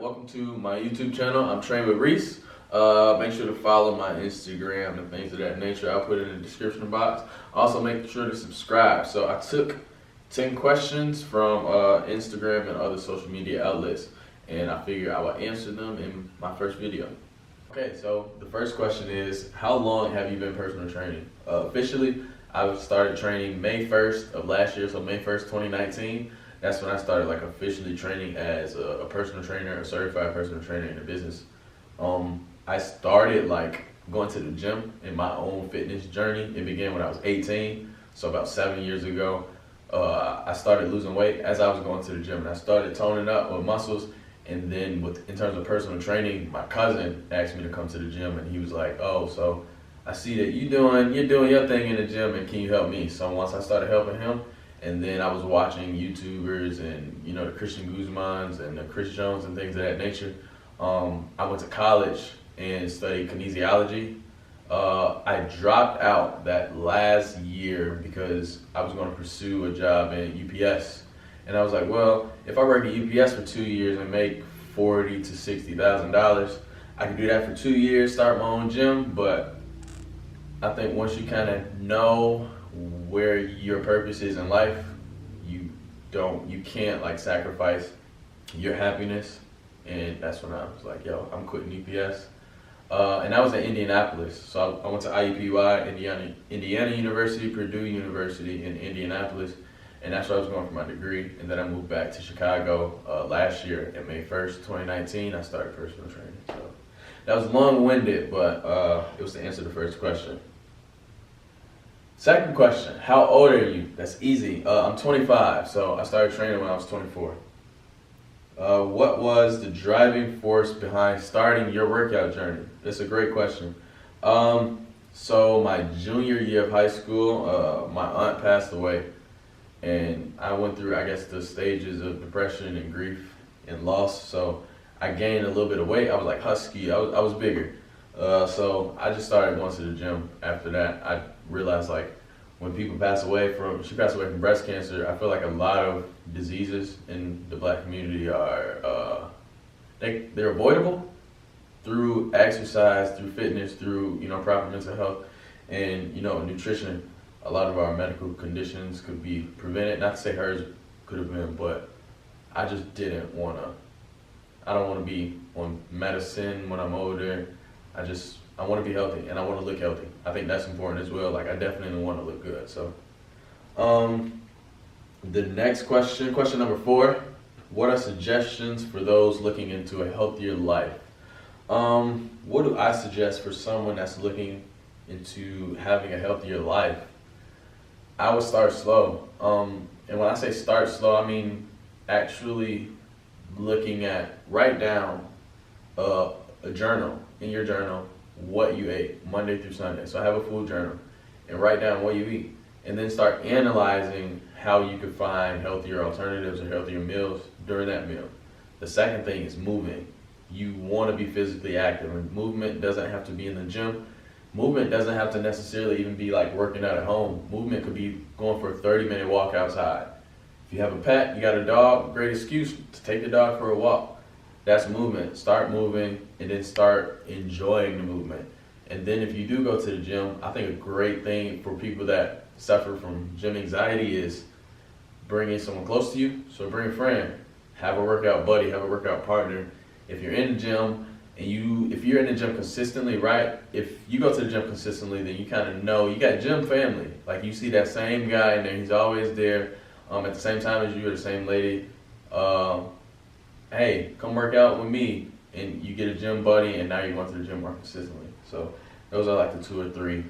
welcome to my YouTube channel. I'm Trainwithreese. Make sure to follow my Instagram and things of that nature. I'll put it in the description box. Also, make sure to subscribe. So I took 10 questions from Instagram and other social media outlets, and I figured I would answer them in my first video. Okay, so the first question is, how long have you been personal training? Officially, I started training May 1st of last year, so May 1st, 2019. That's when I started officially training as a personal trainer, a certified personal trainer in the business. I started going to the gym in my own fitness journey. It began when I was 18, so about 7 years ago. I started losing weight as I was going to the gym, and I started toning up with muscles. And then in terms of personal training, my cousin asked me to come to the gym, and he was like, "Oh, so I see that you're doing your thing in the gym, and can you help me?" So once I started helping him, and then I was watching YouTubers and the Christian Guzmans and the Chris Jones and things of that nature. I went to college and studied kinesiology. I dropped out that last year because I was going to pursue a job in UPS, and I was like, well, if I work at UPS for 2 years and make $40,000 to $60,000, I can do that for 2 years, start my own gym. But I think once you kind of know where your purpose is in life, you can't sacrifice your happiness. And that's when I was like, yo, I'm quitting UPS. And that was in Indianapolis. So I went to IUPUI, Indiana University, Purdue University in Indianapolis, and that's where I was going for my degree. And then I moved back to Chicago last year at May 1st, 2019. I started personal training. So that was long-winded, but it was to answer the first question. Second question, how old are you? That's easy. I'm 25, so I started training when I was 24. What was the driving force behind starting your workout journey? That's a great question. So my junior year of high school, my aunt passed away, and I went through, I guess, the stages of depression and grief and loss. So I gained a little bit of weight. I was like husky. I was bigger. So I just started going to the gym after that. I realized when people she passed away from breast cancer, I feel like a lot of diseases in the Black community are, they're avoidable through exercise, through fitness, through, proper mental health and, nutrition. A lot of our medical conditions could be prevented. Not to say hers could have been, but I just I don't want to be on medicine when I'm older. I want to be healthy, and I want to look healthy. I think that's important as well. I definitely want to look good. So, the next question number 4, what are suggestions for those looking into a healthier life? What do I suggest for someone that's looking into having a healthier life? I would start slow. And when I say start slow, I mean actually write down a journal, in your journal, what you ate Monday through Sunday. So have a food journal and write down what you eat, and then start analyzing how you could find healthier alternatives or healthier meals during that meal. The second thing is moving. You want to be physically active, and movement doesn't have to be in the gym. Movement doesn't have to necessarily even be working out at home. Movement could be going for a 30-minute walk outside. If you have a pet, you got a dog, great excuse to take the dog for a walk. That's movement. Start moving, and then start enjoying the movement. And then if you do go to the gym, I think a great thing for people that suffer from gym anxiety is bringing someone close to you. So bring a friend, have a workout buddy, have a workout partner. If you're in the gym, if you're in the gym consistently, right? If you go to the gym consistently, then you kind of know you got gym family. You see that same guy in there, he's always there. At the same time as you, or the same lady. Hey, come work out with me, and you get a gym buddy, and now you're going to the gym more consistently. So those are the 2 or 3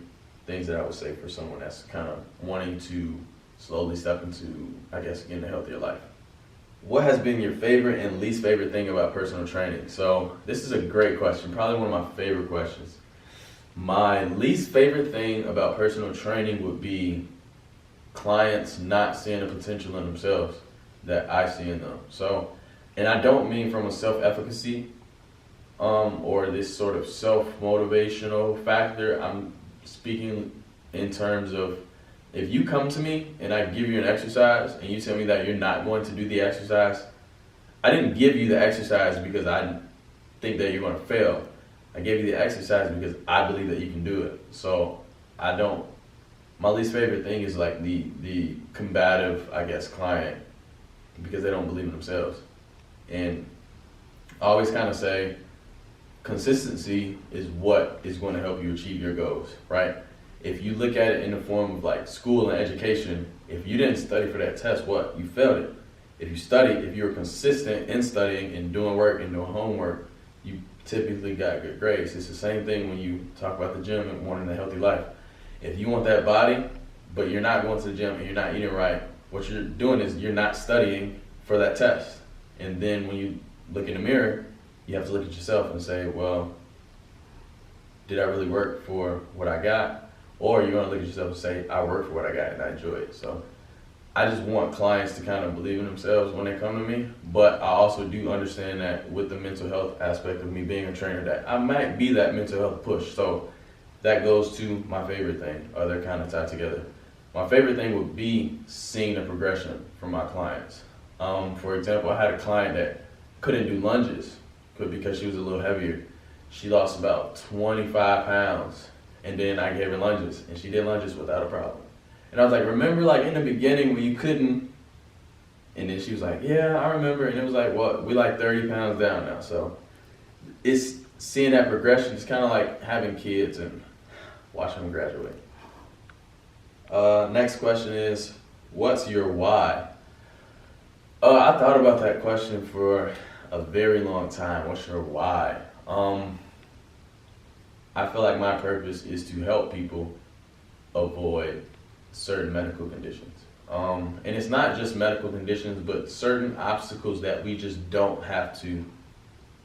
things that I would say for someone that's kind of wanting to slowly step into, I guess, getting a healthier life. What has been your favorite and least favorite thing about personal training? So this is a great question, probably one of my favorite questions. My least favorite thing about personal training would be clients not seeing the potential in themselves that I see in them. And I don't mean from a self-efficacy or this sort of self-motivational factor. I'm speaking in terms of, if you come to me and I give you an exercise and you tell me that you're not going to do the exercise, I didn't give you the exercise because I think that you're going to fail. I gave you the exercise because I believe that you can do it. So I don't, my least favorite thing is like the combative, I guess, client, because they don't believe in themselves. And I always kind of say consistency is what is going to help you achieve your goals, right? If you look at it in the form of like school and education, if you didn't study for that test, what? You failed it. If you studied, if you were consistent in studying and doing work and doing homework, you typically got good grades. It's the same thing when you talk about the gym and wanting a healthy life. If you want that body, but you're not going to the gym and you're not eating right, what you're doing is you're not studying for that test. And then when you look in the mirror, you have to look at yourself and say, well, did I really work for what I got? Or you're going to look at yourself and say, I worked for what I got and I enjoy it. So I just want clients to kind of believe in themselves when they come to me. But I also do understand that with the mental health aspect of me being a trainer, that I might be that mental health push. So that goes to my favorite thing, or they're kind of tied together. My favorite thing would be seeing the progression from my clients. For example, I had a client that couldn't do lunges because she was a little heavier. She lost about 25 pounds, and then I gave her lunges, and she did lunges without a problem. And I was like, remember like in the beginning when you couldn't? And then she was like, yeah, I remember. And it was like, well, we like 30 pounds down now. So it's seeing that progression. It's kind of like having kids and watching them graduate. Next question is, what's your why? I thought about that question for a very long time. What's your why? I feel like my purpose is to help people avoid certain medical conditions. And it's not just medical conditions, but certain obstacles that we just don't have to,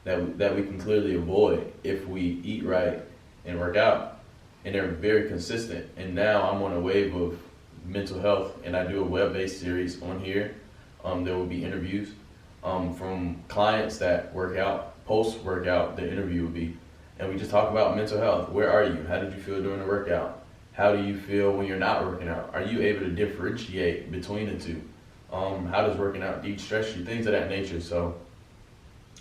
that we can clearly avoid if we eat right and work out. And they're very consistent. And now I'm on a wave of mental health, and I do a web-based series on here. There will be interviews from clients that work out, post-workout, the interview will be. And we just talk about mental health. Where are you? How did you feel during the workout? How do you feel when you're not working out? Are you able to differentiate between the two? How does working out de-stress you? Things of that nature. So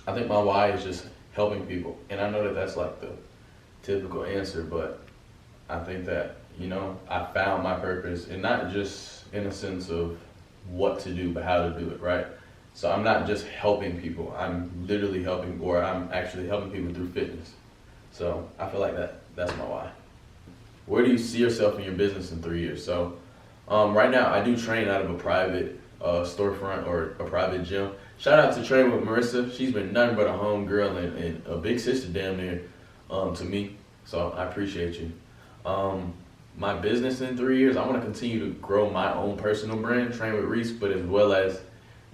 I think my why is just helping people. And I know that that's like the typical answer, but I think that, I found my purpose, and not just in a sense of what to do, but how to do it, right? So I'm not just helping people. I'm literally helping, or I'm actually helping people through fitness. So I feel like that's my why. Where do you see yourself in your business in 3 years? So right now I do train out of a private storefront or a private gym. Shout out to Train with Marissa. She's been nothing but a home girl and a big sister damn near to me. So I appreciate you. My business in 3 years, I want to continue to grow my own personal brand, Train with Reese, but as well as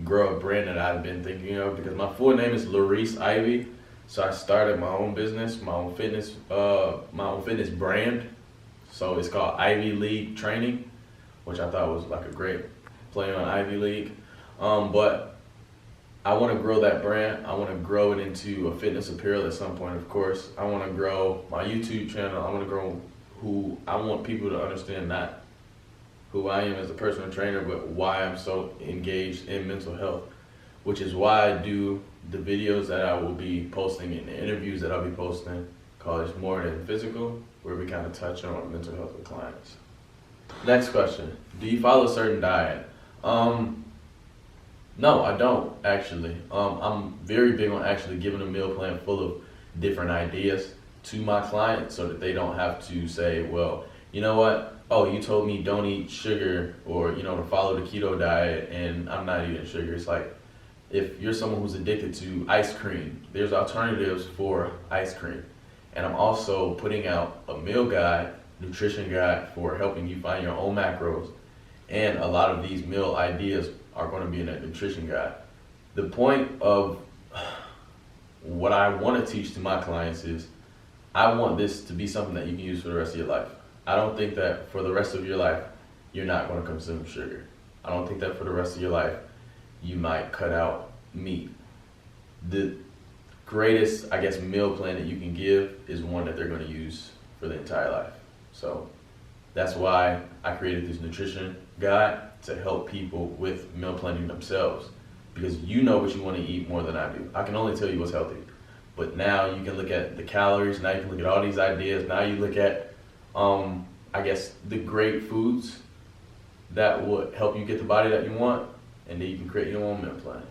grow a brand that I've been thinking of, because my full name is Reese Ivy. So I started my own business, my own fitness brand. So it's called Ivy League Training, which I thought was like a great play on Ivy League. But I want to grow that brand. I want to grow it into a fitness apparel at some point, of course. I want to grow my YouTube channel. I want to grow I want people to understand not who I am as a personal trainer, but why I'm so engaged in mental health, which is why I do the videos that I will be posting and the interviews that I'll be posting called It's More Than Physical, where we kind of touch on mental health with clients. Next question. Do you follow a certain diet? No, I don't actually. I'm very big on actually giving a meal plan full of different ideas to my clients so that they don't have to say, well, you know what? Oh, you told me don't eat sugar or, to follow the keto diet and I'm not eating sugar. It's like, if you're someone who's addicted to ice cream, there's alternatives for ice cream. And I'm also putting out a meal guide, nutrition guide for helping you find your own macros. And a lot of these meal ideas are going to be in that nutrition guide. The point of what I want to teach to my clients is I want this to be something that you can use for the rest of your life. I don't think that for the rest of your life, you're not going to consume sugar. I don't think that for the rest of your life, you might cut out meat. The greatest, meal plan that you can give is one that they're going to use for the entire life. So that's why I created this nutrition guide to help people with meal planning themselves. because you know what you want to eat more than I do. I can only tell you what's healthy. But now you can look at the calories, now you can look at all these ideas, now you look at, I guess, the great foods that would help you get the body that you want, and then you can create your own meal plan.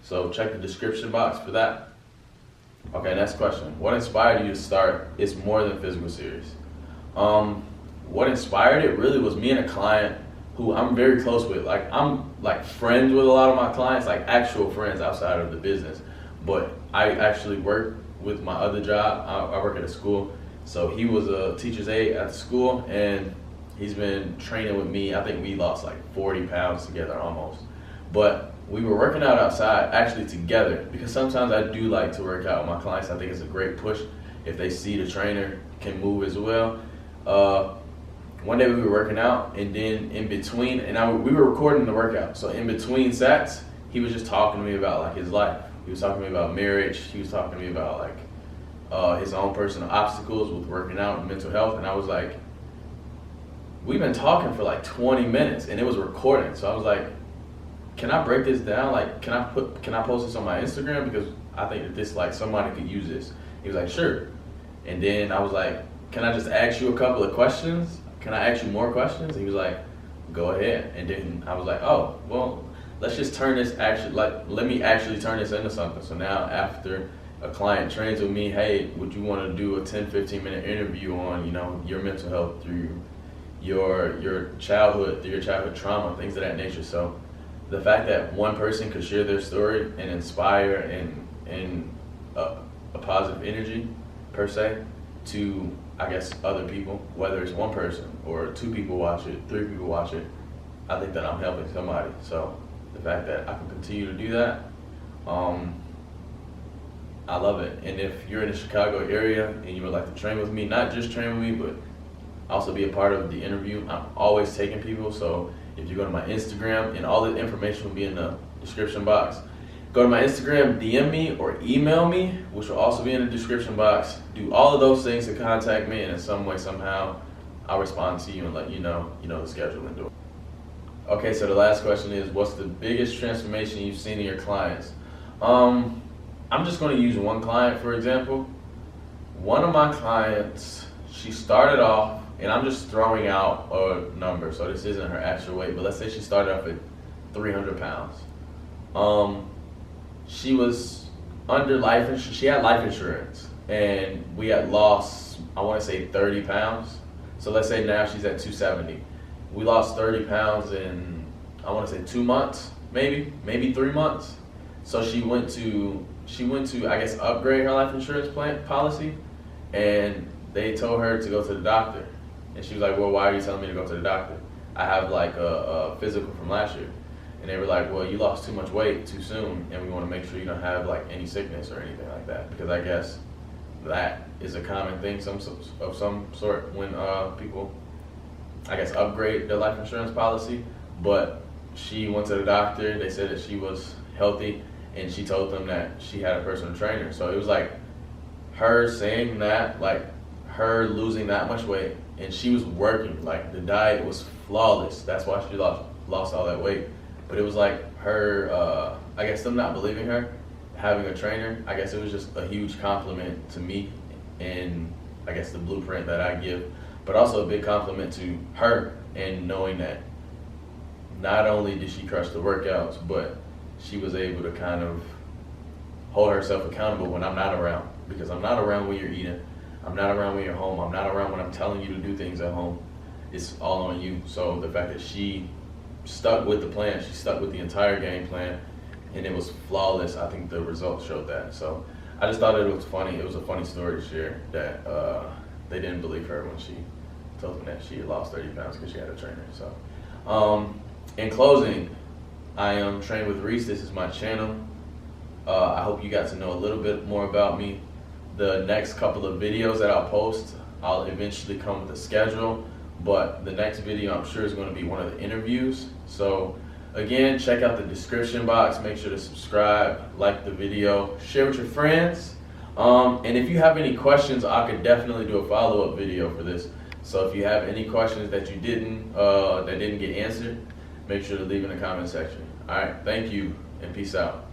So check the description box for that. Okay, next question. What inspired you to start It's More Than Physical series? What inspired it really was me and a client who I'm very close with. Like, I'm like friends with a lot of my clients, like actual friends outside of the business. But I actually work with my other job. I work at a school. So he was a teacher's aide at the school, and he's been training with me. I think we lost like 40 pounds together almost. But we were working out outside actually together, because sometimes I do like to work out with my clients. I think it's a great push if they see the trainer can move as well. One day we were working out, and then in between, and we were recording the workout. So in between sets, he was just talking to me about like his life. He was talking to me about marriage. He was talking to me about like his own personal obstacles with working out and mental health. And I was like, we've been talking for like 20 minutes, and it was recording. So I was like, can I break this down? Like, can I post this on my Instagram? Because I think that this, like, somebody could use this. He was like, sure. And then I was like, can I just ask you a couple of questions? Can I ask you more questions? He was like, go ahead. And then I was like, oh, well, let's just turn this let me actually turn this into something. So now after a client trains with me, hey, would you want to do a 10-15 minute interview on, your mental health through your childhood, through your childhood trauma, things of that nature. So the fact that one person could share their story and inspire and a positive energy per se to, I guess, other people, whether it's one person or 2 people watch it, 3 people watch it, I think that I'm helping somebody. So the fact that I can continue to do that, I love it. And if you're in the Chicago area and you would like to train with me, not just train with me, but also be a part of the interview, I'm always taking people. So if you go to my Instagram, and all the information will be in the description box. Go to my Instagram, DM me or email me, which will also be in the description box. Do all of those things to contact me, and in some way, somehow, I'll respond to you and let you know the schedule and do it. Okay, so the last question is, what's the biggest transformation you've seen in your clients? I'm just going to use one client, for example. One of my clients, she started off, and I'm just throwing out a number, so this isn't her actual weight, but let's say she started off at 300 pounds. She was under life insurance. She had life insurance, and we had lost, I want to say 30 pounds. So let's say now she's at 270. We lost 30 pounds in, I want to say 2 months, maybe 3 months. So she went to, I guess, upgrade her life insurance plan policy, and they told her to go to the doctor. And she was like, well, why are you telling me to go to the doctor? I have like a physical from last year. And they were like, well, you lost too much weight too soon, and we want to make sure you don't have like any sickness or anything like that. Because I guess that is a common thing of some sort when people, I guess, upgrade their life insurance policy. But she went to the doctor, they said that she was healthy, and she told them that she had a personal trainer. So it was like her saying that, like her losing that much weight, and she was working, like the diet was flawless. That's why she lost all that weight. But it was like her, I guess them not believing her, having a trainer, I guess it was just a huge compliment to me and I guess the blueprint that I give, but also a big compliment to her, and knowing that not only did she crush the workouts, but she was able to kind of hold herself accountable when I'm not around. Because I'm not around when you're eating, I'm not around when you're home, I'm not around when I'm telling you to do things at home. It's all on you. So the fact that she stuck with the plan, she stuck with the entire game plan, and it was flawless. I think the results showed that. So I just thought it was funny. It was a funny story to share that they didn't believe her when she told them that she had lost 30 pounds because she had a trainer. So in closing, I am Trainwithreese. This is my channel. I hope you got to know a little bit more about me. The next couple of videos that I'll post, I'll eventually come with a schedule, but the next video I'm sure is going to be one of the interviews. So again, check out the description box, make sure to subscribe, like the video, share with your friends, and if you have any questions, I could definitely do a follow-up video for this. So if you have any questions that you didn't get answered, make sure to leave in the comment section. All right, thank you, and peace out.